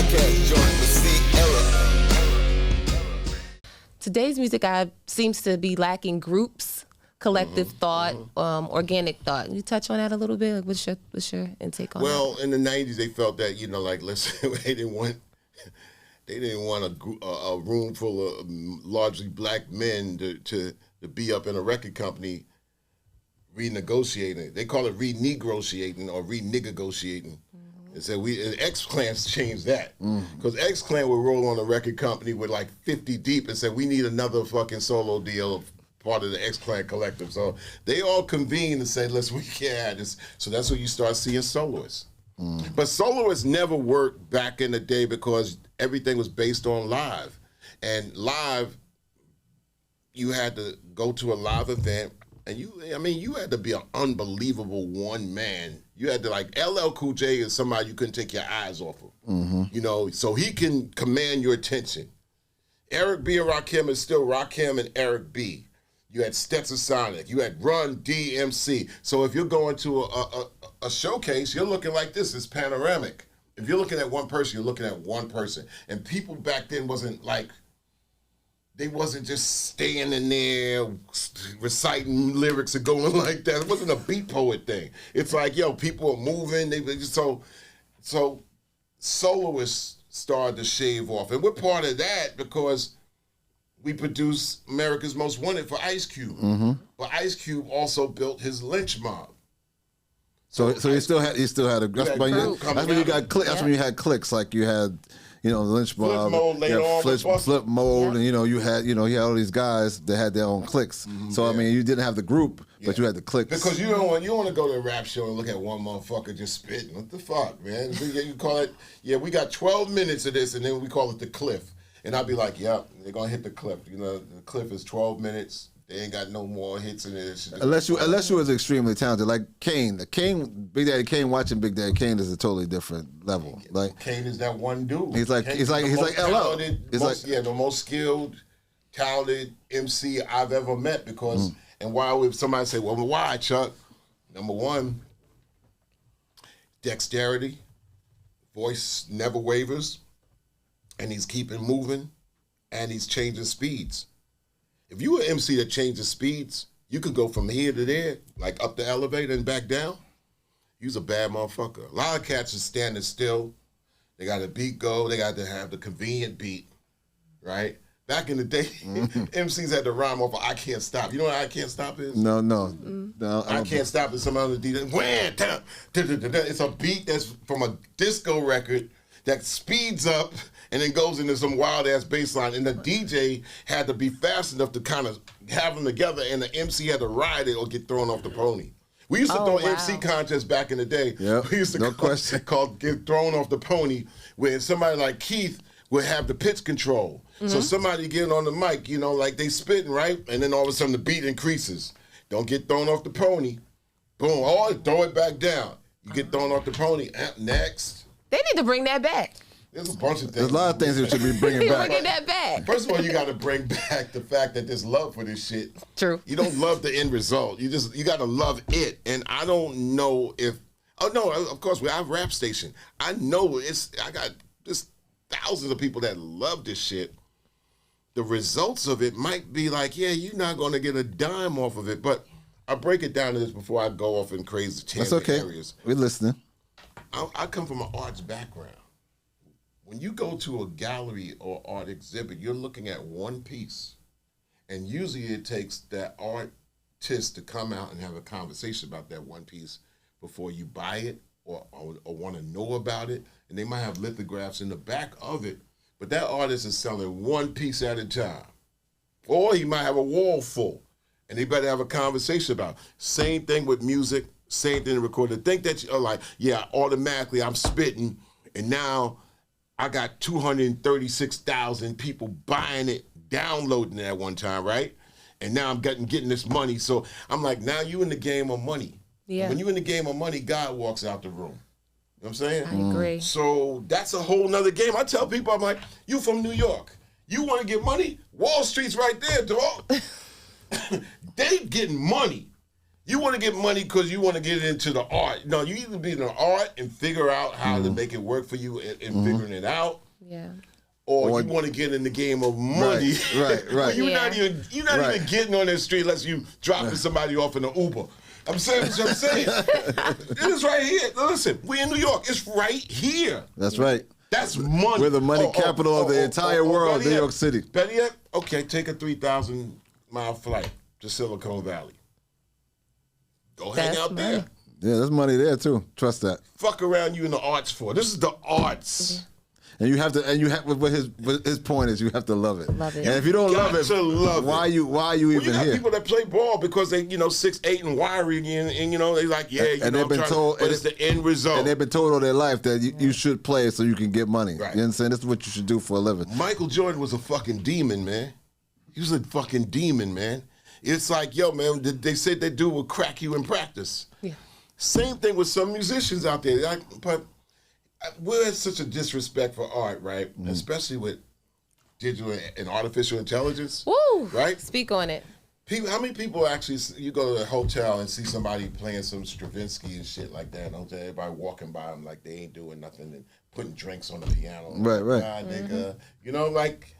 podcast joint with Ciara. Today's music seems to be lacking groups, collective thought, organic thought. Can you touch on that a little bit? Like, what's your intake on that? Well, in the 90s, they felt that, like, listen, they didn't want a room full of largely black men to be up in a record company renegotiating. They call it renegotiating or renegociating. And so X-Clan changed that. Because X-Clan would roll on a record company with like 50 deep and say, we need another fucking solo deal of part of the X-Clan collective. So they all convened and said, listen, we can't have this. So that's when you start seeing soloists. But soloists never worked back in the day because everything was based on live. And live, you had to go to a live event, and you had to be an unbelievable one man. You had to, like, LL Cool J is somebody you couldn't take your eyes off of. So he can command your attention. Eric B. and Rakim is still Rakim and Eric B. You had Stetson Sonic. You had Run DMC. So if you're going to a showcase, you're looking like this. It's panoramic. If you're looking at one person, you're looking at one person. And people back then they wasn't just standing there reciting lyrics and going like that. It wasn't a beat poet thing. It's like, people are moving. So soloists started to shave off. And we're part of that because we produce America's Most Wanted for Ice Cube. But Ice Cube also built his lynch mob. So he still had a. That's when you got clicks. That's when you had clicks. Like you had, the lynch mob, flip mode, and you had all these guys that had their own cliques. So you didn't have the group, but you had the cliques. Because you don't want to go to a rap show and look at one motherfucker just spitting. What the fuck, man? You call it. Yeah, we got 12 minutes of this, and then we call it the cliff. And I'd be like, yep, they're gonna hit the cliff. The cliff is 12 minutes. They ain't got no more hits in this. Unless you was extremely talented, like Kane. Big Daddy Kane. Watching Big Daddy Kane is a totally different level. Like Kane is that one dude. He's like LL. The most skilled, talented MC I've ever met. Because and why somebody say, well, why, Chuck? Number one, dexterity, voice never wavers, and he's keeping moving, and he's changing speeds. If you were an MC that changes speeds, you could go from here to there, like up the elevator and back down. You's a bad motherfucker. A lot of cats are standing still. They got a beat go. They got to have the convenient beat, right? Back in the day, MCs had to rhyme off of I Can't Stop. You know what I Can't Stop is? No. I Can't Stop is some other DJ. It's a beat that's from a disco record that speeds up and then goes into some wild-ass bass line. And the DJ had to be fast enough to kind of have them together, and the MC had to ride it or get thrown off the pony. We used to throw MC contests back in the day. Yep, we used to call get thrown off the pony, where somebody like Keith would have the pitch control. So somebody getting on the mic, like they spitting, right? And then all of a sudden the beat increases. Don't get thrown off the pony. Boom. Throw it back down. You get thrown off the pony. Next. They need to bring that back. There's a bunch of things. There's a lot of things we should be bringing back. Bringing that back. First of all, you got to bring back the fact that there's love for this shit. True. You don't love the end result. You got to love it. And I don't know if. Oh no, of course we have Rap Station. I know I got just thousands of people that love this shit. The results of it might be like, yeah, you're not going to get a dime off of it. But I'll break it down to this before I go off in crazy tangent areas. We're listening. I come from an arts background. When you go to a gallery or art exhibit, you're looking at one piece. And usually it takes that artist to come out and have a conversation about that one piece before you buy it or want to know about it. And they might have lithographs in the back of it, but that artist is selling one piece at a time. Or he might have a wall full, and they better have a conversation about it. Same thing with music, same thing to recording. Think that you're like, yeah, automatically I'm spitting, and now I got 236,000 people buying it, downloading it at one time, right? And now I'm getting this money. So I'm like, now you in the game of money. Yeah. When you in the game of money, God walks out the room. You know what I'm saying? I agree. So that's a whole nother game. I tell people, I'm like, you from New York. You want to get money? Wall Street's right there, dog. They getting money. You want to get money because you want to get into the art. No, you either be in the art and figure out how to make it work for you and figuring it out. Yeah. Or you want to get in the game of money. Right. You're not even getting on that street unless you dropping somebody off in an Uber. I'm saying what I'm saying. It is right here. Listen, we in New York. It's right here. That's right. That's money. We're the money capital of the entire world, New York City. Better yet, okay, take a 3,000-mile flight to Silicon Valley. Go hang out there. Yeah, there's money there too. Trust that. Fuck around you in the arts for. This is the arts. And you have what his point is, you have to love it. Love it. And if you don't love it, why are you even you got here? People that play ball because they 6'8" and wiry and they like and they've been told, but it's the end result. And they've been told all their life that you should play so you can get money. Right. You know what I'm saying? This is what you should do for a living. Michael Jordan was a fucking demon, man. He was a fucking demon, man. It's like, yo, man, they said that dude would crack you in practice. Yeah. Same thing with some musicians out there. But we're such a disrespect for art, right? Especially with digital and artificial intelligence. Woo! Right? Speak on it. People, how many people actually, you go to a hotel and see somebody playing some Stravinsky and shit like that, and everybody walking by them like they ain't doing nothing and putting drinks on the piano. Right. God, nigga. Like...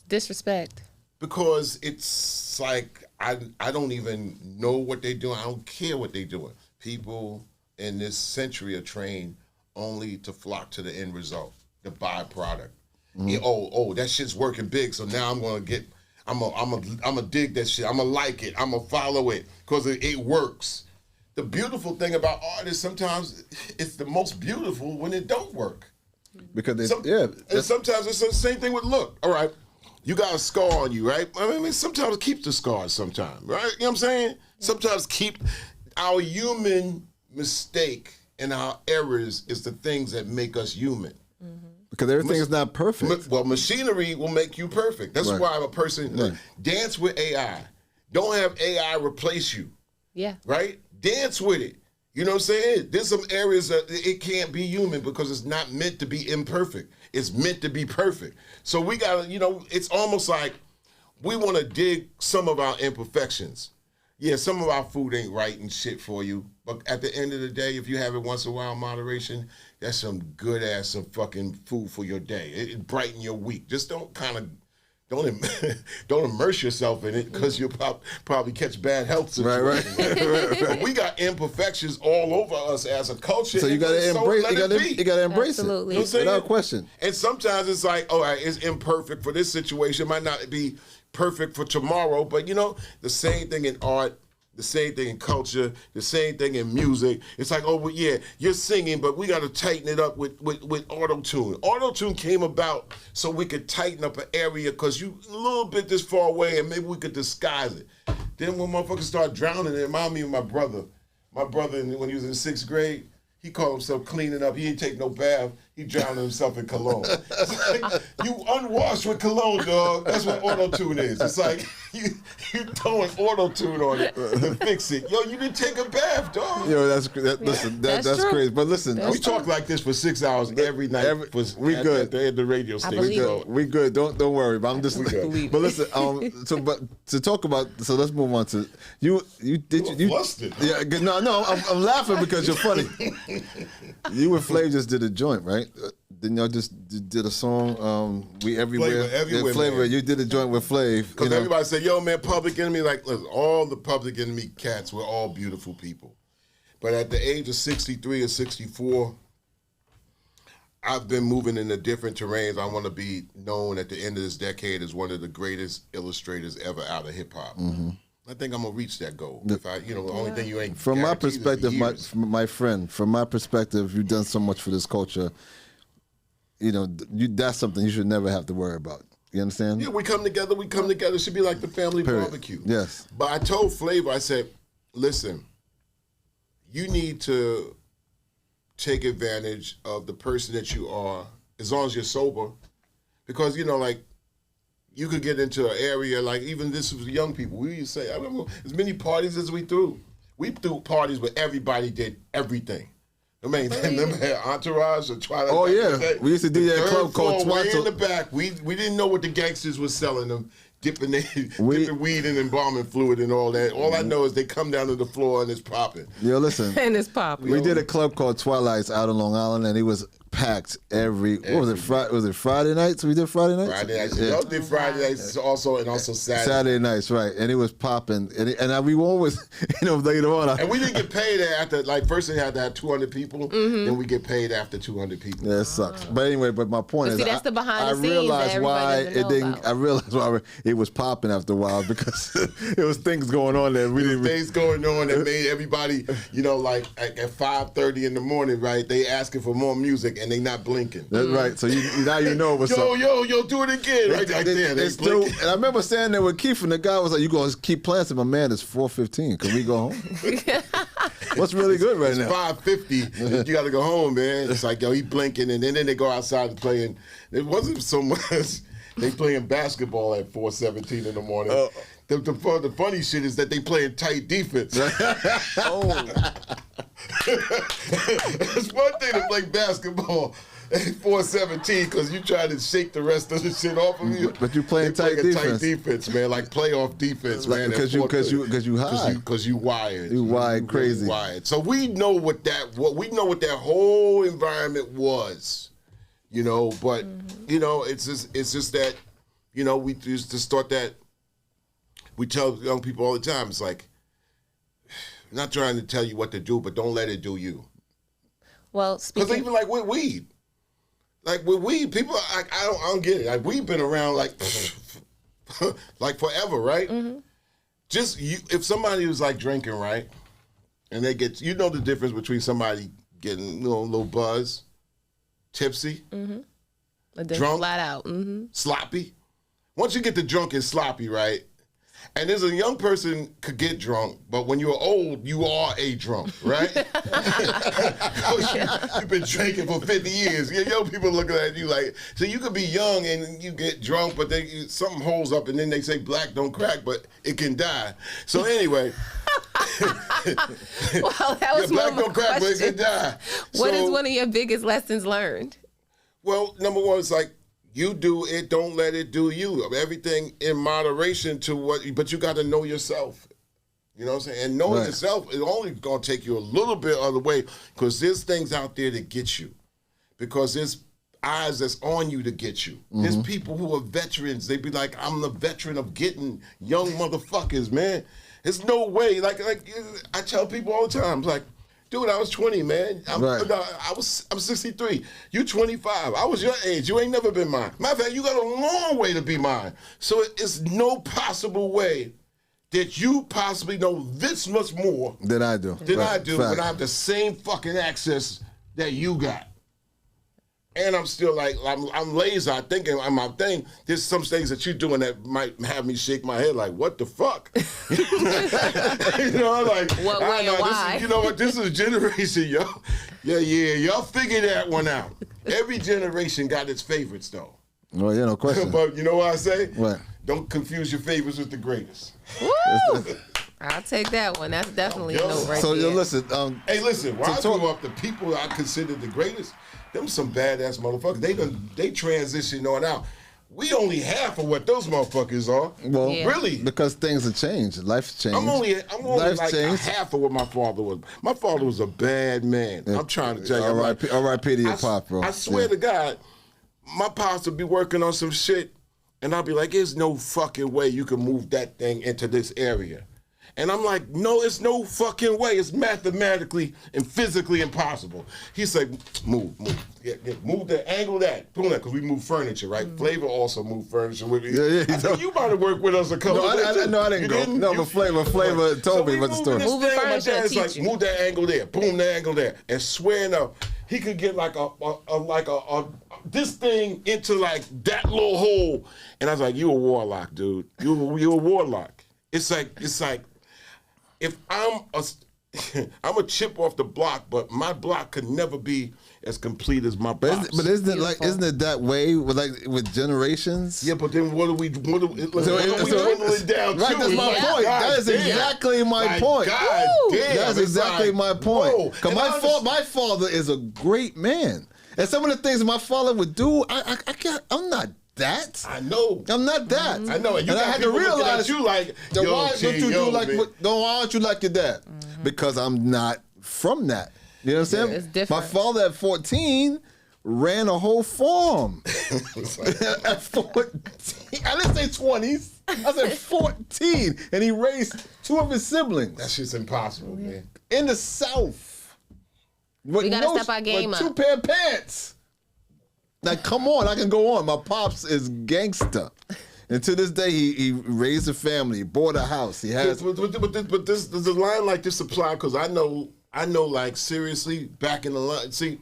Disrespect. Because it's like, I don't even know what they're doing. I don't care what they're doing. People in this century are trained only to flock to the end result, the byproduct. Yeah, that shit's working big, so now I'm gonna dig that shit. I'm gonna like it. I'm gonna follow it because it works. The beautiful thing about art is sometimes it's the most beautiful when it don't work. Because and sometimes it's the same thing with look. All right. You got a scar on you, right? I mean, sometimes keep the scars sometimes, right? You know what I'm saying? Sometimes keep our human mistake and our errors is the things that make us human. Because everything is not perfect. Well, machinery will make you perfect. That's why I'm a person, dance with AI. Don't have AI replace you. Yeah. Right? Dance with it. You know what I'm saying? There's some areas that it can't be human because it's not meant to be imperfect. It's meant to be perfect. So we got to, it's almost like we want to dig some of our imperfections. Yeah, some of our food ain't right and shit for you. But at the end of the day, if you have it once in a while in moderation, that's some good ass, some fucking food for your day. It brighten your week. Just don't immerse yourself in it because you'll probably catch bad health situations. Right. But we got imperfections all over us as a culture. So you got to embrace. You got to embrace Absolutely. it. Without question. And sometimes it's like, all right, it's imperfect for this situation. It might not be perfect for tomorrow. But the same thing in art. The same thing in culture, the same thing in music. It's like, you're singing, but we got to tighten it up with auto-tune. Auto-tune came about so we could tighten up an area because you a little bit this far away and maybe we could disguise it. Then when motherfuckers start drowning, it reminded me of my brother. My brother, when he was in 6th grade, he called himself cleaning up. He didn't take no bath. He drowned himself in cologne. It's like, you unwashed with cologne, dog. That's what auto-tune is. It's like you throwing auto-tune on it to fix it. Yo, you didn't take a bath, dog. Yo, that's crazy. But listen, we talk like this for 6 hours every night. We good. At the radio station. We good. Don't worry. But I'm just. But listen. To talk about. So let's move on to you. You flustered. Yeah. No. I'm laughing because you're funny. You and Flav just did a joint, right? Then y'all just did a song, We Everywhere. Flavor. Man. You did a joint with Flav. Because everybody said, yo, man, Public Enemy, like, listen, all the Public Enemy cats were all beautiful people. But at the age of 63 or 64, I've been moving into different terrains. I want to be known at the end of this decade as one of the greatest illustrators ever out of hip-hop. Mm-hmm. I think I'm gonna reach that goal. If the only thing you ain't. From my perspective, my friend, from my perspective, you've done so much for this culture. That's something you should never have to worry about. You understand? Yeah, we come together. It should be like the family barbecue. Yes. But I told Flavor, I said, listen, you need to take advantage of the person that you are, as long as you're sober, because you could get into an area like, even this was young people. We used to say, I remember as many parties as we threw. We threw parties where everybody did everything. I mean, remember had Entourage or Twilight? Oh yeah, we used to do that club called Way in Twilight. the back, we didn't know what the gangsters was selling them. dipping weed in embalming fluid and all that. All I know is they come down to the floor and it's popping. Yo, listen. And it's popping. We did a club called Twilight's out on Long Island, and it was packed what was it? Was it Friday nights? We did Friday nights. Friday nights. Yeah. Y'all did Friday nights also, and also Saturday. Saturday nights, right? And it was popping, and we always, later on. And we didn't get paid after. Like first, they had to have 200 people. Then we get paid after 200 people. Yeah, it sucks. But anyway, my point is, see, that's the behind the I scenes realized that why everybody it doesn't know didn't. about. I realized why it was popping after a while because it was things going on that we didn't. Things going on that made everybody, like at 5:30 in the morning, right? They asking for more music and they not blinking. That's right. So now you know what's up. Yo, do it again. Right there. They still, and I remember standing there with Keith, and the guy was like, "You gonna keep playing?" I said, "My man, it's 4:15. Can we go home?" What's really good right now? 5:50. You got to go home, man. It's like, yo, he blinking, and then they go outside and play. And it wasn't so much. They playing basketball at 4:17 in the morning. The funny shit is that they playing tight defense. It's one thing to play basketball at 4:17 because you try to shake the rest of the shit off of you. But you playing tight defense, man, like playoff defense, man. Because you high. Because you wired. You wired crazy. Wired. So we know what that whole environment was, But it's just that, we just thought that. We tell young people all the time, it's like, I'm not trying to tell you what to do, but don't let it do you. Well, because even like with weed, people, I don't get it. Like we've been around like forever, right? Mm-hmm. Just if somebody was like drinking, right, and they get, the difference between somebody getting a little buzz, tipsy, drunk, flat out, sloppy. Once you get the drunk and sloppy, right? And there's a young person could get drunk, but when you're old, you are a drunk, right? You've been drinking for 50 years. Young people looking at you like, so you could be young and you get drunk, but something holds up, and then they say black don't crack, but it can die. So anyway. Well, that was black don't crack, but it can die. What is one of your biggest lessons learned? Well, number one is like, you do it, don't let it do you. Everything in moderation but you got to know yourself. You know what I'm saying? And knowing yourself is only going to take you a little bit of the way because there's things out there that get you. Because there's eyes that's on you to get you. Mm-hmm. There's people who are veterans. They be like, I'm the veteran of getting young motherfuckers, man. There's no way. Like I tell people all the time, like, dude, I was 20, man. I'm 63. You 25. I was your age. You ain't never been mine. Matter of fact, you got a long way to be mine. So it's no possible way that you possibly know this much more than I do. When I have the same fucking access that you got. And I'm still like, I'm lazy. I'm thinking on my thing. There's some things that you're doing that might have me shake my head like, what the fuck? I'm like, what way and why? This is generation, yo. Yeah, y'all figure that one out. Every generation got its favorites, though. Well, no question. But you know what I say? What? Don't confuse your favorites with the greatest. Woo! I'll take that one. That's definitely a note right so, there. listen. Hey, listen. When I grew up, the people I considered the greatest, them some badass motherfuckers. They transition on out. We only half of what those motherfuckers are. Well, really, because things have changed. Life's changed. I'm only like half of what my father was. My father was a bad man. I'm trying to tell you. R.I.P. to your pop, bro. I swear to God, my pops would be working on some shit, and I'd be like, "There's no fucking way you can move that thing into this area." And I'm like, no, it's no fucking way. It's mathematically and physically impossible. He's like, move. Yeah, move that, angle that. Boom, that, because we move furniture, right? Mm-hmm. Flavor also moved furniture with me. Yeah. I said, you might have worked with us a couple of days. No, I didn't go. No, but Flavor told me about the story. Moving furniture, my dad's like, move that angle there. Boom, that angle there. And swearing up, he could get like this thing into like that little hole. And I was like, you a warlock, dude. You a warlock. It's like, if I'm a chip off the block, but my block could never be as complete as my block. But isn't it that way with generations? Yeah, but then what do we dwindle it down to? Right, that's my point. That is exactly my point. God damn, that's exactly my point. Because my father is a great man. And some of the things my father would do, I'm not that. I know. I'm not that. I know. And I had to realize you like, why aren't you like your dad? Because I'm not from that. You know what I'm saying? It's different. My father at 14 ran a whole farm. At 14. I didn't say 20s. I said 14. And he raised 2 of his siblings. That shit's impossible, man. In the South. We gotta step our game with up. 2 pair of pants. Now, come on. I can go on. My pops is gangster. And to this day, he raised a family, bought a house. He has. But this, does a line like this apply? Because I know, like, seriously, back in the line, see,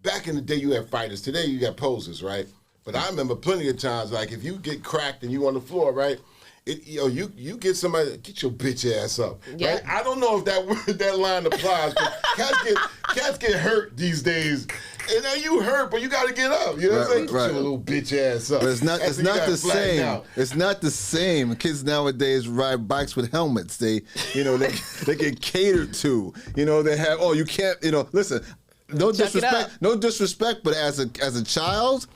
back in the day, you had fighters. Today, you got posers, right? But I remember plenty of times, like, if you get cracked and you on the floor, right? You get somebody, get your bitch ass up. Yeah. Right? I don't know if that line applies. Cats get hurt these days. And now you hurt, but you got to get up. You know what I'm saying? Get your little bitch ass up. But it's not the same. It's not the same. Kids nowadays ride bikes with helmets. They get catered to. They have, you can't, listen, no disrespect, but as a child,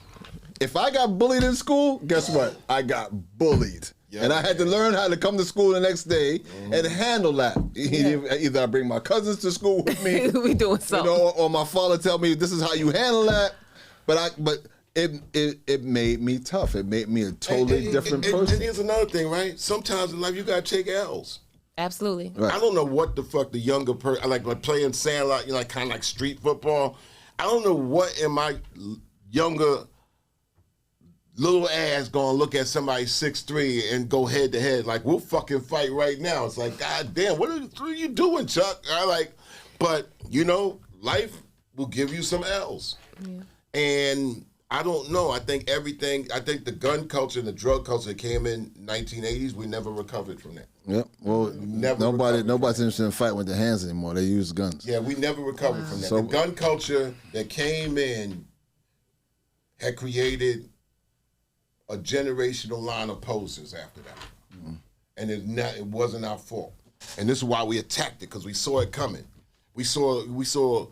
if I got bullied in school, guess what? I got bullied. Yep. And I had to learn how to come to school the next day and handle that. Either I bring my cousins to school with me, we doing something, or my father tell me this is how you handle that. But it made me tough. It made me a totally different person. And here's another thing, right? Sometimes in life you gotta take L's. Absolutely. Right. I don't know what the fuck the younger person like playing sandlot, like kind of like street football. I don't know what in my younger little ass gonna look at somebody 6'3" and go head to head. Like, we'll fucking fight right now. It's like, God damn, what are you doing, Chuck? But life will give you some L's. Yeah. And I don't know. I think the gun culture and the drug culture that came in 1980s, we never recovered from that. Yep. Well, nobody's interested in fighting with their hands anymore. They use guns. Yeah, we never recovered from that. The gun culture that came in had created a generational line of posers after that. Mm-hmm. And it wasn't our fault. And this is why we attacked it, because we saw it coming. We saw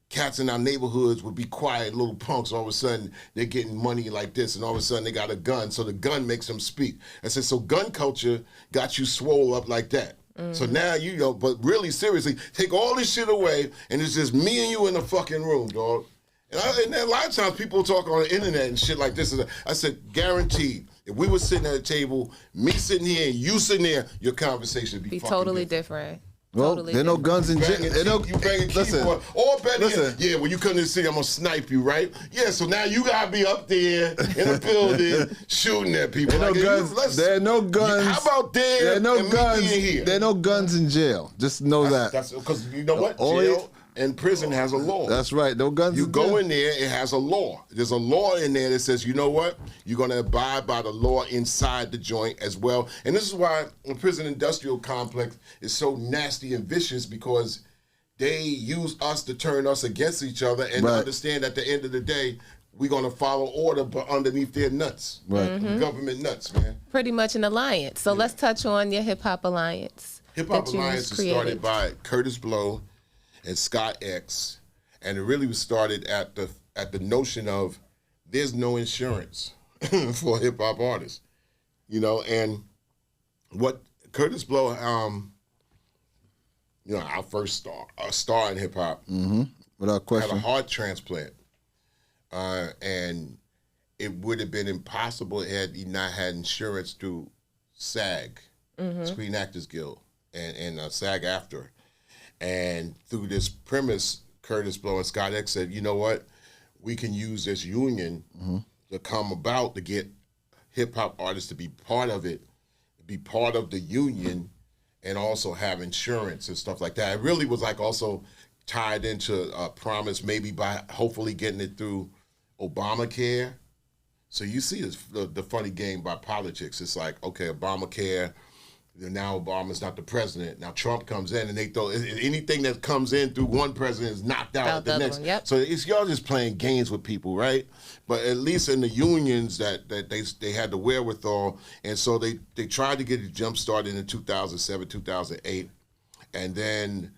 cats in our neighborhoods would be quiet little punks. All of a sudden, they're getting money like this, and all of a sudden they got a gun, so the gun makes them speak. I said, so gun culture got you swole up like that. Mm-hmm. So now, but really seriously, take all this shit away, and it's just me and you in the fucking room, dog. And a lot of times people talk on the internet and shit like this. I said, guaranteed, if we were sitting at a table, me sitting here and you sitting there, your conversation would be fucking totally different. Well, there are no guns in jail. You bang a keyboard. Or better yet, when you come to the city, I'm going to snipe you, right? Yeah, so now you got to be up there in the building shooting at people. There are no guns. How about there are no guns here? There are no guns in jail. Just know that. That's because you know what? Jail and prison has a law. That's right. No guns. You go in there, it has a law. There's a law in there that says, you know what? You're going to abide by the law inside the joint as well. And this is why the prison industrial complex is so nasty and vicious, because they use us to turn us against each other and understand at the end of the day, we're going to follow order, but underneath their nuts. Right. Mm-hmm. Government nuts, man. Pretty much an alliance. So let's touch on your Hip Hop Alliance. Hip Hop Alliance is started by Curtis Blow and Scott X, and it really was started at the notion of there's no insurance for hip hop artists, and what Curtis Blow, our first star in hip hop, without question, had a heart transplant, and it would have been impossible had he not had insurance through SAG, Screen Actors Guild, and SAG-AFTRA. And through this premise, Curtis Blow and Scott X said, you know what? We can use this union to come about to get hip-hop artists to be part of it, be part of the union, and also have insurance and stuff like that. It really was like also tied into a promise, maybe by hopefully getting it through Obamacare. So you see the funny game by politics. It's like, okay, Obamacare, now Obama's not the president. Now Trump comes in, and they throw anything that comes in through one president is knocked out at the next. Yep. So it's y'all just playing games with people, right? But at least in the unions that they had the wherewithal, and so they tried to get it jump started in 2007, 2008, and then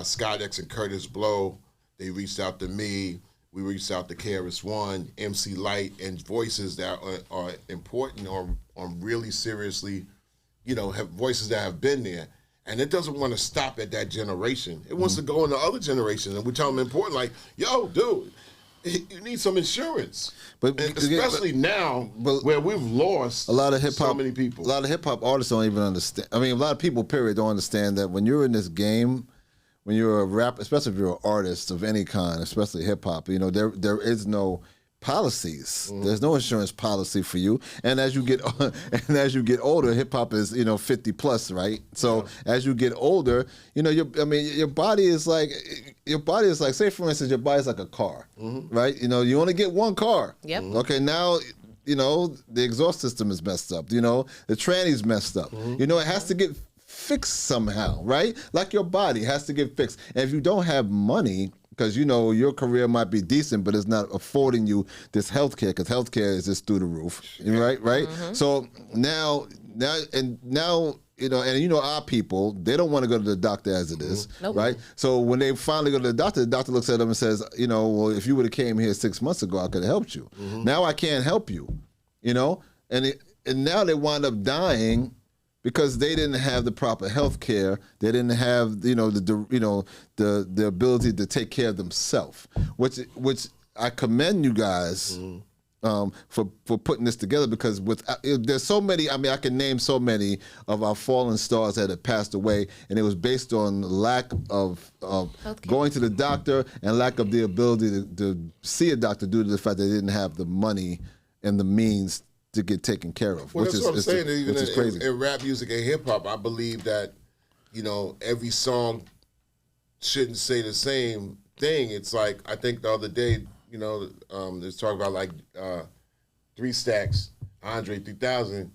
Scott X and Curtis Blow, they reached out to me. we reached out to KRS-One, MC Light, and voices that are important or really seriously, have voices that have been there. And it doesn't want to stop at that generation. It wants to go into other generations. And we tell them important, like, yo, dude, you need some insurance. But especially now, where we've lost a lot of so many people. A lot of hip-hop artists don't even understand. I mean, a lot of people, period, don't understand that when you're in this game, when you're a rapper, especially if you're an artist of any kind, especially hip-hop, there is no policies. There's no insurance policy for you. And as you get older, hip hop is 50 plus, right? So as you get older, your body is like say for instance your body is like a car, right? You only get one car. Yep. Okay, now the exhaust system is messed up. The tranny's messed up. It has to get fixed somehow, right? Like your body has to get fixed. And if you don't have money, because your career might be decent, but it's not affording you this health care, because health care is just through the roof, right? So now, our people, they don't want to go to the doctor as it is, right? So when they finally go to the doctor looks at them and says, well, if you would have came here 6 months ago, I could have helped you. Now I can't help you, and now they wind up dying because they didn't have the proper health care. They didn't have, the ability to take care of themselves, which I commend you guys for putting this together, because there's so many. I mean, I can name so many of our fallen stars that have passed away, and it was based on lack of going to the doctor and lack of the ability to see a doctor due to the fact they didn't have the money and the means to get taken care of. Well, which that's is, what I'm saying. Even crazy. In rap music and hip hop, I believe that, every song shouldn't say the same thing. It's like, I think the other day, there's talk about like 3 Stacks, Andre 3000.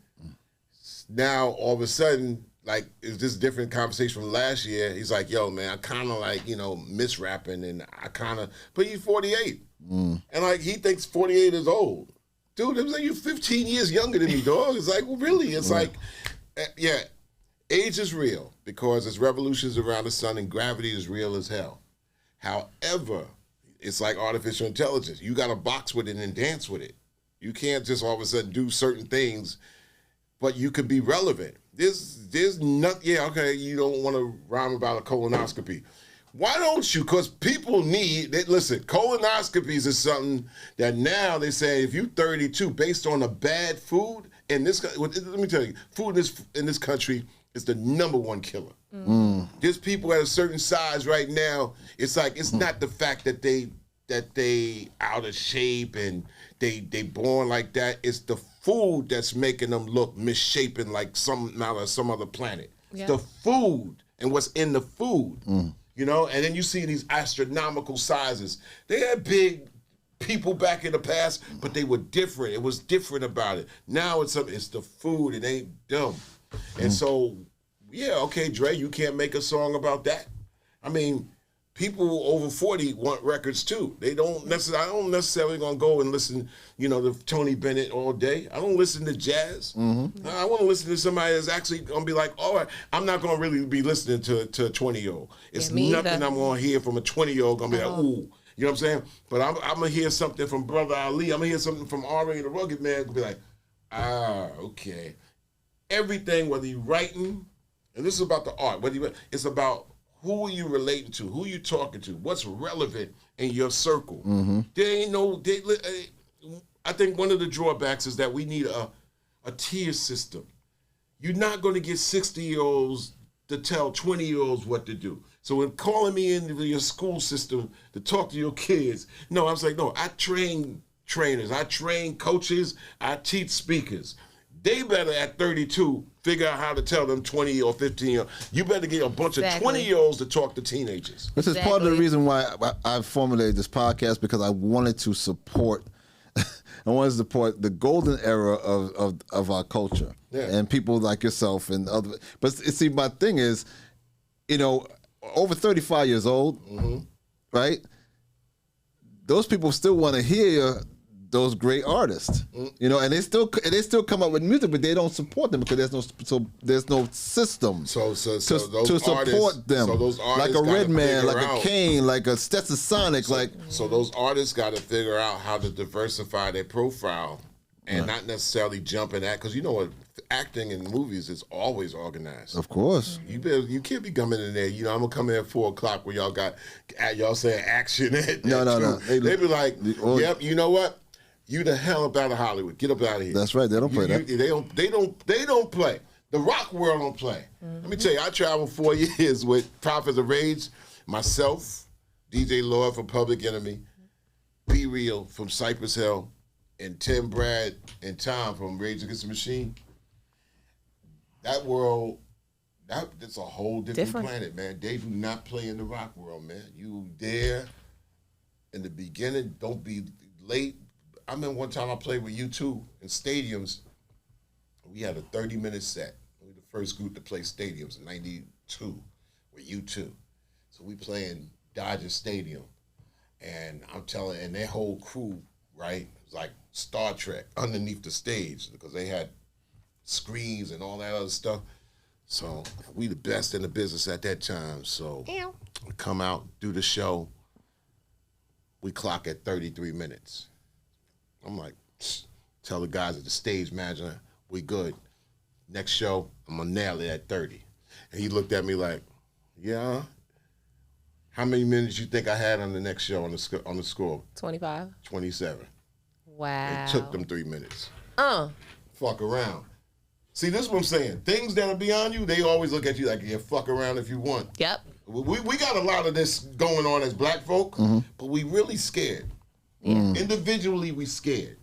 Now all of a sudden, like, it's this different conversation from last year. He's like, yo, man, I kind of like, miss rapping, and I kind of, but he's 48. And like, he thinks 48 is old. Dude, it was like, you're 15 years younger than me, dog. It's like, well, really? It's like, yeah, age is real because there's revolutions around the sun and gravity is real as hell. However, it's like artificial intelligence. You got to box with it and dance with it. You can't just all of a sudden do certain things, but you could be relevant. There's nothing, you don't want to rhyme about a colonoscopy. Why don't you? Because people listen, colonoscopies is something that now they say if you're 32, based on a bad food, in this, let me tell you, food in this country is the #1 killer. There's people at a certain size right now, it's like, it's not the fact that they out of shape and they born like that. It's the food that's making them look misshapen like some other planet. Yeah. It's the food and what's in the food. And then you see these astronomical sizes. They had big people back in the past, but they were different. It was different about it. Now it's the food. It ain't dumb. And so, Dre, you can't make a song about that. I mean, people over 40 want records too. I don't necessarily gonna go and listen, to Tony Bennett all day. I don't listen to jazz. I want to listen to somebody that's actually gonna be like, all right, I'm not gonna really be listening to a 20-year-old. It's nothing I'm gonna hear from a 20-year-old gonna be like, ooh. You know what I'm saying? But I'm gonna hear something from Brother Ali. I'm gonna hear something from R.A. the Rugged Man. Gonna be like, okay. Everything, whether you're writing, and this is about the art, it's about who are you relating to? Who are you talking to? What's relevant in your circle? There ain't I think one of the drawbacks is that we need a tier system. You're not going to get 60-year-olds to tell 20-year-olds what to do. So when calling me into your school system to talk to your kids, no, I was like, no, I train trainers, I train coaches, I teach speakers. They better at 32 figure out how to tell them 20 or 15. You better get a bunch of 20-year-olds to talk to teenagers. This is part of the reason why I formulated this podcast, because I wanted to support the golden era of our culture and people like yourself and other. But see, my thing is, over 35 years old, right? Those people still want to hear those great artists, you know, and they still come up with music, but they don't support them because there's no system to support artists, them. So those artists like a Redman, like out, a Kane, like a Stetson Sonic, so those artists got to figure out how to diversify their profile and not necessarily jump in that, because you know what, acting in movies is always organized. Of course, you can't be coming in there. You know, I'm gonna come in at 4:00 where y'all saying action. No. They be like, yep. You know what? You the hell up out of Hollywood. Get up out of here. That's right. They don't play that. They don't play. The rock world don't play. Let me tell you, I traveled 4 years with Prophets of Rage, myself, DJ Lord from Public Enemy, Be Real from Cypress Hill, and Tim, Brad, and Tom from Rage Against the Machine. That world, that's a whole different planet, man. They do not play in the rock world, man. You there in the beginning, don't be late. I remember one time I played with U2 in stadiums. We had a 30-minute set. We were the first group to play stadiums in 92 with U2. So we playing Dodger Stadium. And and their whole crew, right, it was like Star Trek underneath the stage because they had screens and all that other stuff. So we the best in the business at that time. So we come out, do the show. We clock at 33 minutes. I'm like, tell the guys at the stage manager, we good. Next show, I'm gonna nail it at 30. And he looked at me like, yeah. How many minutes you think I had on the next show on the score? 25. 27. Wow. It took them 3 minutes. Fuck around. See, this is what I'm saying. Things that are beyond you, they always look at you like, yeah, fuck around if you want. Yep. We got a lot of this going on as black folk, but we really scared. Individually, we scared.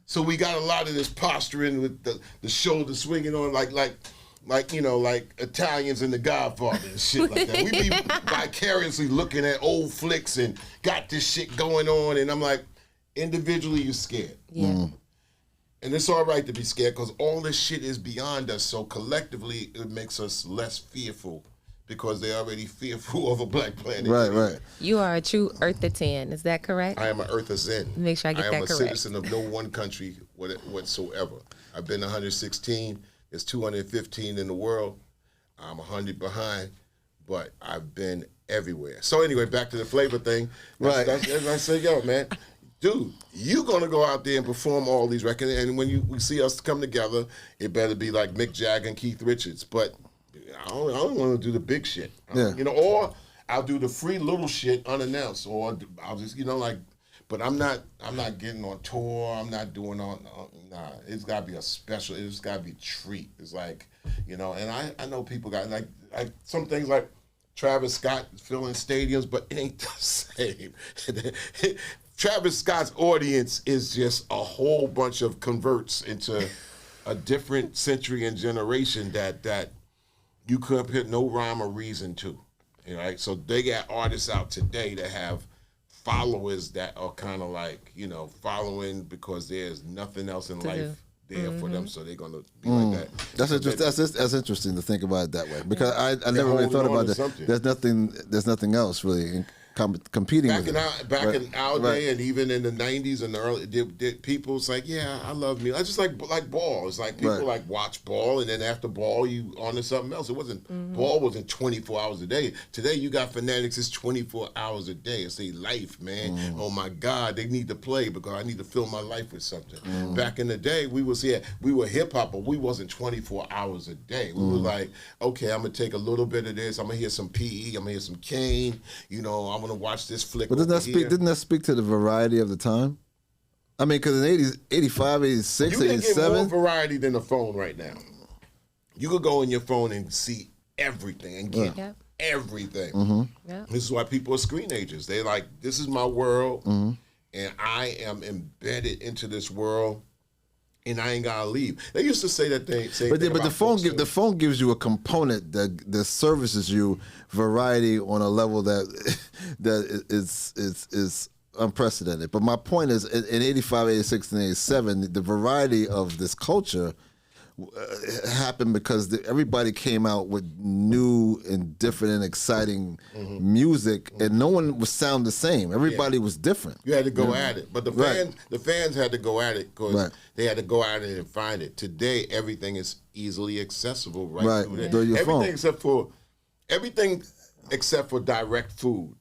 So we got a lot of this posturing with the shoulder swinging on like you know, like Italians in The Godfather and shit like that. We be vicariously looking at old flicks and got this shit going on, and I'm like, individually, you're scared. Yeah. And it's all right to be scared because all this shit is beyond us. So collectively, it makes us less fearful because they're already fearful of a black planet. Right. You are a true Earthitan, is that correct? I am an Earthian. Make sure I get that correct. I am a citizen of no one country whatsoever. I've been 116. There's 215 in the world. I'm 100 behind, but I've been everywhere. So anyway, back to the flavor thing. Right. I say, yo, man, dude, you gonna go out there and perform all these records, and when we see us come together, it better be like Mick Jagger and Keith Richards. But I don't want to do the big shit. You know, or I'll do the free little shit unannounced, or I'll just, you know, like. But I'm not getting on tour. I'm not doing nah. It's got to be a special. It's got to be a treat. It's like, you know, and I know people got like some things like Travis Scott filling stadiums, but it ain't the same. Travis Scott's audience is just a whole bunch of converts into a different century and generation that you couldn't put no rhyme or reason to. You know, right? So they got artists out today that have followers that are kind of like, you know, following because there's nothing else in life there for them, so they're gonna be like that. That's interesting to think about it that way, because I never really thought about that. There's nothing else really competing back with in our day, and even in the 90s and the early, people was like, yeah, I love music. I just like ball. It's like people like watch ball, and then after ball, you on to something else. It wasn't ball wasn't 24 hours a day. Today you got fanatics. It's 24 hours a day. It's their life, man. Oh my God, they need to play because I need to fill my life with something. Back in the day, we were hip hop, but we wasn't 24 hours a day. We were like, okay, I'm gonna take a little bit of this. I'm gonna hear some PE. I'm gonna hear some Kane. You know, I'm gonna watch this flick. But didn't that speak to the variety of the time? I mean, because in the 80s, 85, 86, you 87. You can get more variety than a phone right now. You could go on your phone and see everything and get everything. This is why people are screenagers. They like, this is my world, and I am embedded into this world. And I ain't gotta leave. They used to say that they say. But the phone gives you a component that services you variety on a level that is unprecedented. But my point is, in 85, 86, and 87, the variety of this culture happened because everybody came out with new and different and exciting music, and no one would sound the same. Everybody was different. You had to go at it, but the fans had to go at it because they had to go at it and find it. Today, everything is easily accessible through your phone. Everything except for direct food.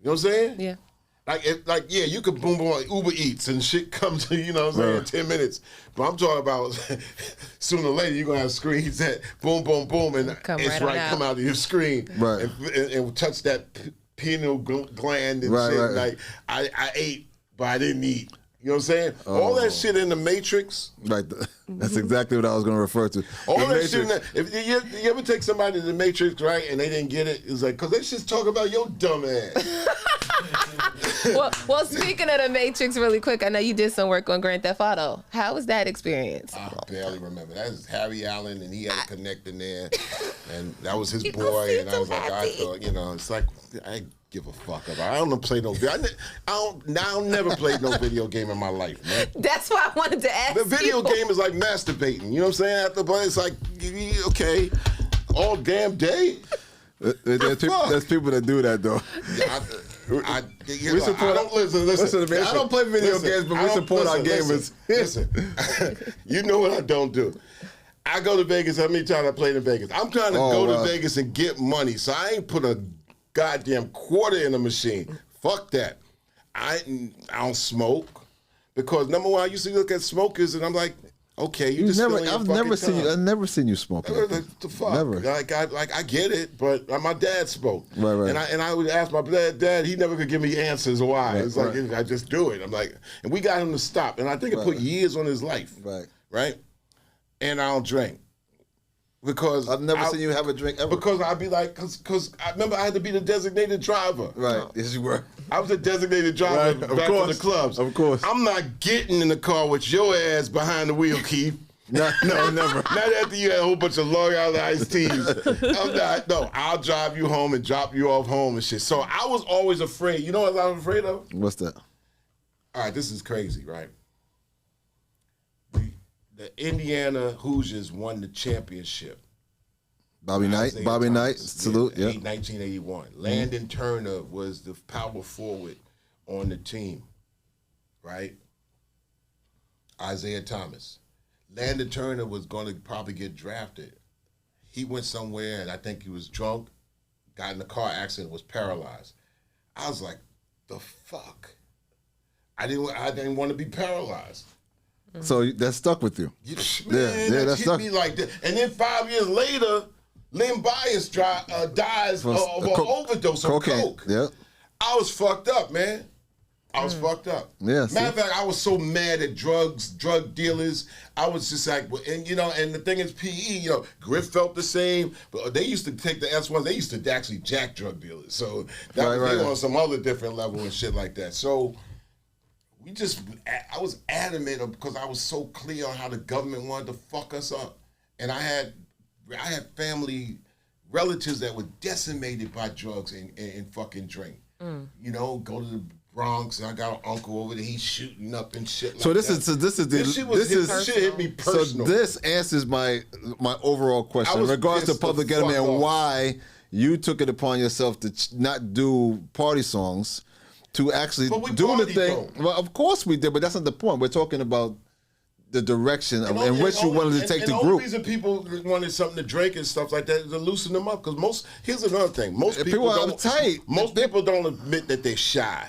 You know what I'm saying? Yeah. You could boom on Uber Eats and shit comes to, you know what I'm saying, in 10 minutes. But I'm talking about sooner or later you're going to have screens that boom, boom, boom, and come out of your screen and touch that pineal gland and shit. Like, I ate, but I didn't eat. You know what I'm saying? All that shit in the Matrix. Right. That's exactly what I was going to refer to. All that shit. If you ever take somebody to the Matrix, right, and they didn't get it, it's like, because they just talk about your dumb ass. well, speaking of the Matrix, really quick, I know you did some work on Grand Theft Auto. How was that experience? I barely remember. That was Harry Allen, and he had a connect in there, and that was his boy. And I was like, I thought, it's like I give a fuck about. I don't play no video. I'll never played no video game in my life, man. That's why I wanted to ask. The video game is like masturbating. You know what I'm saying? After play, it's like, okay, all damn day. There's people that do that though. I don't play video games, but we support our gamers. Listen, you know what I don't do. I go to Vegas. How many times I played in Vegas? I'm trying to go to Vegas and get money, so I ain't put a goddamn quarter in the machine. Fuck that. I don't smoke because number one, I used to look at smokers and I'm like, okay, I've never seen you smoke. The fuck? Never. I get it, but my dad smoked. Right. And I would ask my dad, he never could give me answers why. It's like I just do it. I'm like, and we got him to stop, and I think it put years on his life. Right. And I don't drink. Because I've never seen you have a drink ever. Because I'd be like, because I remember I had to be the designated driver. Right, yes you were. I was a designated driver back to the clubs. Of course. I'm not getting in the car with your ass behind the wheel, Keith. No, never. Not after you had a whole bunch of Long Island iced teas. I'm not. No, I'll drive you home and drop you off home and shit. So I was always afraid. You know what I was afraid of? What's that? All right, this is crazy, right? The Indiana Hoosiers won the championship. Bobby Knight, salute, yeah. 1981. Landon Turner was the power forward on the team, right? Isaiah Thomas. Landon Turner was going to probably get drafted. He went somewhere, and I think he was drunk, got in a car accident, was paralyzed. I was like, the fuck? I didn't want to be paralyzed. So that stuck with you. Man, that hit me like that. And then 5 years later, Lynn Bias dies of an overdose of coke. Yeah. I was fucked up, man. I was fucked up. Yeah, Matter of fact, I was so mad at drug dealers. I was just like, and the thing is, PE, Griff felt the same, but they used to take the S1s. They used to actually jack drug dealers. So that was on some other different level and shit like that. So I was adamant because I was so clear on how the government wanted to fuck us up. And I had family relatives that were decimated by drugs and fucking drink. Go to the Bronx, and I got an uncle over there. He's shooting up and shit. So this shit hit me personal. So this answers my overall question in regards to Public Enemy and why you took it upon yourself to not do party songs, to actually do the thing. Though. Well, of course we did, but that's not the point. We're talking about the direction in which you wanted to take the group. And the reason people wanted something to drink and stuff like that is to loosen them up. Because here's another thing. Most people are uptight. Most people don't admit that they're shy.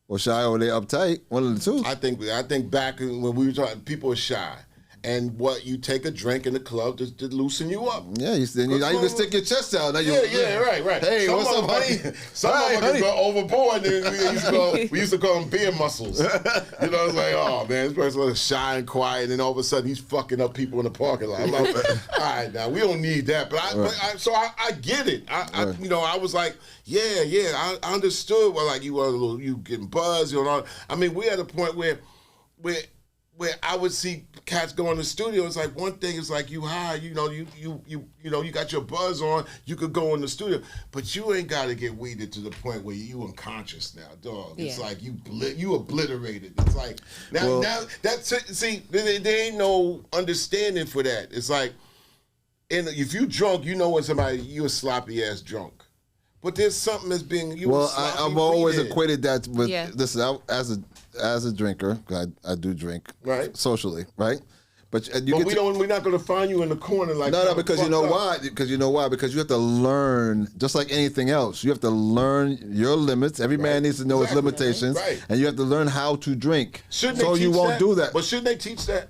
Or shy or they uptight. One of the two. I think back when we were talking, people are shy. And you take a drink in the club to loosen you up. Yeah, now you can stick your chest out. Now right. Hey, what's up, honey? Some motherfuckers go overboard. And we used to call them beer muscles. It's like, oh man, this person was shy and quiet, and then all of a sudden he's fucking up people in the parking lot. I'm like, all right, now we don't need that. But I get it. I was like, I understood. Well, like you getting buzzed. I mean, we at a point where where I would see cats go in the studio. It's like one thing is like you high, you got your buzz on, you could go in the studio, but you ain't got to get weeded to the point where you unconscious now, dog. It's like you obliterated. It's like now that's it. See, there ain't no understanding for that. It's like, and if you drunk, you know when you a sloppy ass drunk. But there's something that's being I've always equated that with this. As a drinker, I do drink socially, right? But we're not going to find you in the corner like no, because you know why? Because you have to learn, just like anything else. You have to learn your limits. Every man needs to know his limitations, and you have to learn how to drink. You won't do that. But shouldn't they teach that?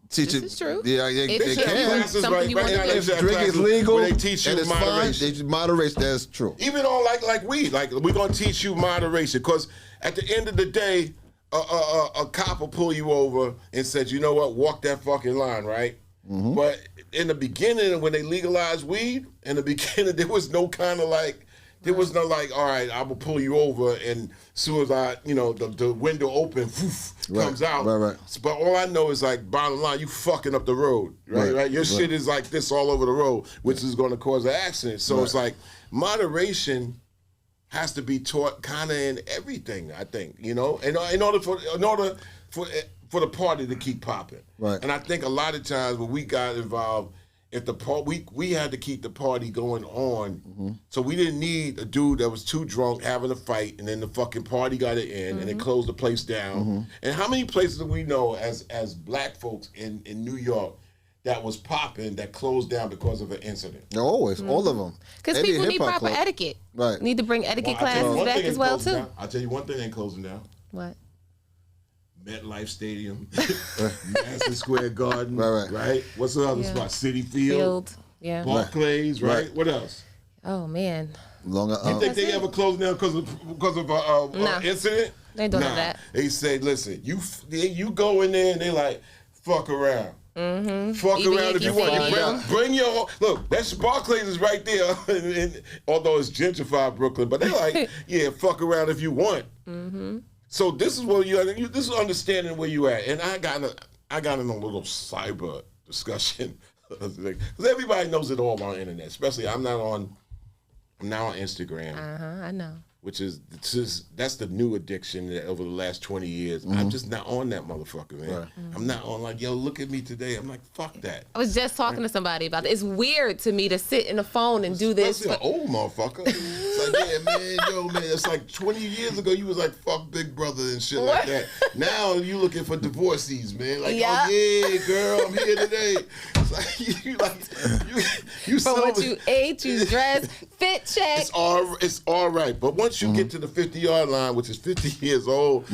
This is true. Yeah, they can. If drink is legal, they teach you and it's moderation. Fine, moderation, that's true. Even on like weed, like we're gonna teach you moderation, because at the end of the day, a cop will pull you over and says, you know what, walk that fucking line, right? Mm-hmm. But in the beginning, when they legalized weed, in the beginning there was no kind of like. There was no like, all right, I will pull you over, and as soon as the window open, comes out. Right. But all I know is like, bottom line, you fucking up the road, right? Your shit is like this all over the road, which is going to cause an accident. So it's like moderation has to be taught kind of in everything. I think in order for the party to keep popping. Right. And I think a lot of times when we got involved. If we had to keep the party going on, so we didn't need a dude that was too drunk having a fight, and then the fucking party got it in, and they closed the place down. And how many places do we know as black folks in New York that was popping that closed down because of an incident? Always, all of them. Because people need proper etiquette. Right. Need to bring etiquette classes back as well too. I'll tell you one thing ain't closing down. What? MetLife Stadium, Madison Square Garden, right? What's the other spot? City Field, Barclays, right? What else? Oh man, you think they ever closed down because of an incident? They don't do that. They say, listen, you go in there and they like fuck around. Mm-hmm. Fuck Even around if you want. Bring your look. That's Barclays is right there. and although it's gentrified Brooklyn, but they're like, yeah, fuck around if you want. Mm-hmm. So this is where this is understanding where you at, and I got in a little cyber discussion because everybody knows it all on the internet. Especially I'm now on Instagram. I know. That's the new addiction that over the last 20 years. I'm just not on that motherfucker, man. Right. I'm not on like, yo, look at me today. I'm like, fuck that. I was just talking to somebody about it. It's weird to me to sit in the phone and do this. Especially an old motherfucker. It's like, yeah, man, it's like 20 years ago you was like, fuck Big Brother and shit like that. Now you looking for divorcees, man. Like, oh yeah, girl, I'm here today. It's like, you From what you ate, you dressed, fit check. It's all right. But once you get to the 50-yard line, which is 50 years old,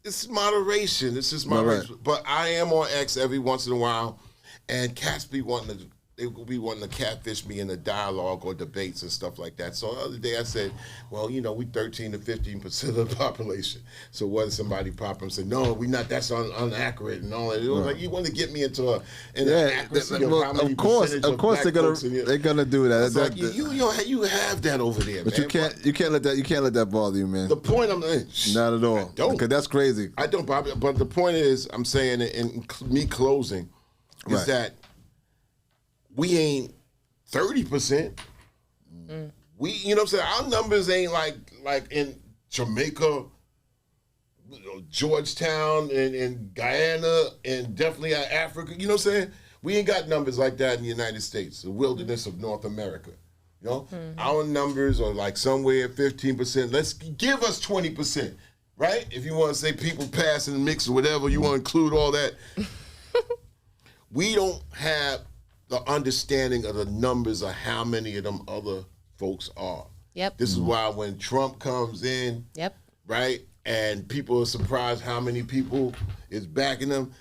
it's moderation. It's just moderation. Right. But I am on X every once in a while, and cats be wanting to catfish me in the dialogue or debates and stuff like that. So the other day I said, well, we 13 to 15% of the population. So what if somebody pop and say, no, we not, that's inaccurate and all that. It was like, you want to get me into an accuracy of how many percentage of course they're gonna do that. It's like, you have that over there, but man. you can't let that bother you, man. The point not at all. I don't. Because that's crazy. I don't, Bobby. But the point is, I'm saying, in me closing, is that we ain't 30%. We, you know what I'm saying? Our numbers ain't like in Jamaica, Georgetown, and Guyana, and definitely Africa. You know what I'm saying? We ain't got numbers like that in the United States, the wilderness of North America. Our numbers are like somewhere at 15%. Let's give us 20%, right? If you want to say people pass and mix or whatever, you want to include all that. We don't have the understanding of the numbers of how many of them other folks are. Yep. This is why when Trump comes in, right, and people are surprised how many people is backing them,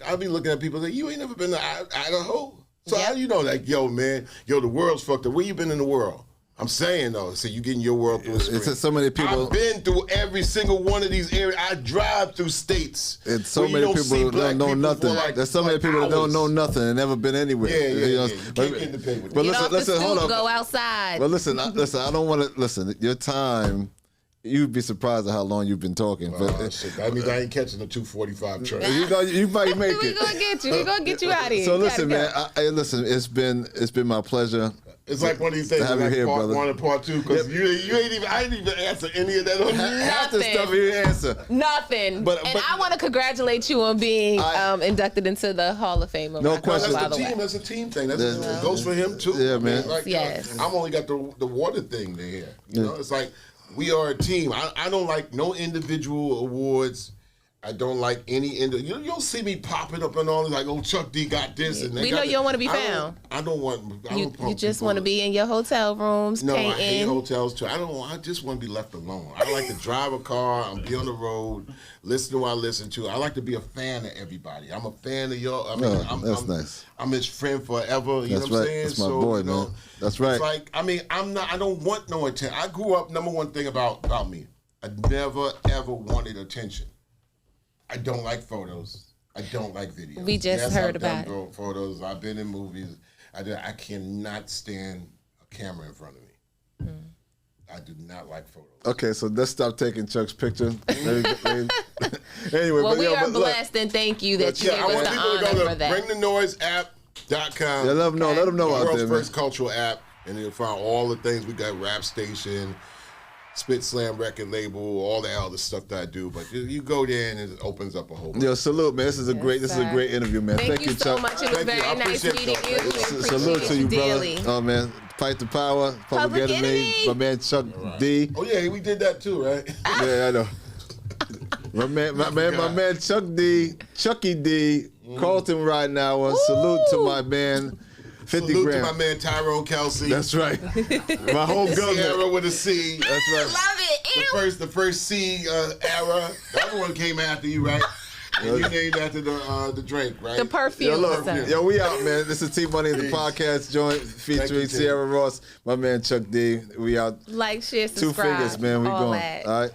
I'll be looking at people like, you ain't never been to Idaho? So how do you know, like, yo, man, the world's fucked up. Where you been in the world? I'm saying, though, so you getting your world through a screen. It's so many people. I've been through every single one of these areas. I drive through states. It's so many people that don't know nothing. There's so many people that don't know nothing and never been anywhere. Yeah. You can't get in the paper. But listen, hold on. Go outside. But listen, I don't want to listen. Your time you'd be surprised at how long you've been talking. But shit, that means I ain't catching the 2:45 train. you might make We it. gonna get you. We gonna get you out of here. So You listen, gotta man. Listen, it's been my pleasure. It's like one of these things, have like you here, part brother. 1 and part 2, because you ain't even, I didn't even answer any of that on you. Half the Nothing. stuff you didn't answer. Nothing. But- and but- I want to congratulate you on being inducted into the Hall of Fame. No question. By the way. That's a team thing. It goes for him too. Yeah, man. Like, Yes. I'm only got the water thing to hear. You know, it's like we are a team. I don't like no individual awards. I don't like any you don't see me popping up and all this like, oh, Chuck D got this and We know you don't want to be found. I don't want. You just want to be in your hotel rooms No, painting. I hate hotels too. I just want to be left alone. I like to drive a car. I'm be on the road, listen to what I listen to. I like to be a fan of everybody. I'm a fan of y'all. I mean, that's nice. I'm his friend forever. You That's know what I'm right. saying? That's my boy, man. That's right. It's like, I mean, I don't want no attention. I grew up, number one thing about me, I never ever wanted attention. I don't like photos. I don't like videos. We just heard about it. Photos. I've been in movies. I cannot stand a camera in front of me. I do not like photos. Okay, so let's stop taking Chuck's picture. Anyway, Well, we are blessed and thank you that you gave us the honor for that. BringTheNoiseApp.com. Yeah, let them know. Let them know out there, World's man. first cultural app, and you'll find all the things. We got Rap Station, Spit Slam record label, all the other stuff that I do. But you go there and it opens up a whole bunch. Yo, salute, man. This is a great interview, man. Thank you so Chuck. much. It was Thank you. very I nice appreciate meeting you. y'all. We appreciate Salute to you, dearly. brother. Oh man, fight the power. Public Enemy. My man Chuck D. Oh yeah, we did that too, right? Yeah, I know. My man Chuck D, Chucky D, Carlton Ridenhour. Salute to my man 50 Salute grand. to my man Tyrone Kelsey. That's right. My whole Ciara government. with a C. That's right. Love it. The first C era. The other one came after you, right? And you named after the drink, right? The perfume. Yo, we out, man. This is T Money the podcast joint featuring you, Ciara Ross, my man Chuck D. We out. Like, share, 2 subscribe. fingers, man. We all going. that. All right.